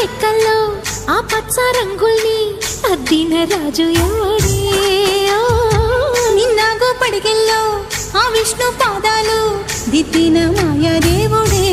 రెక్కల్లో ఆ పచ్చ రంగుల్ని అద్దిన రాజు ఎవడే నిన్నాగో పడికెల్లో ఆ విష్ణు పాదాలు దిద్దిన మాయా దేవుడే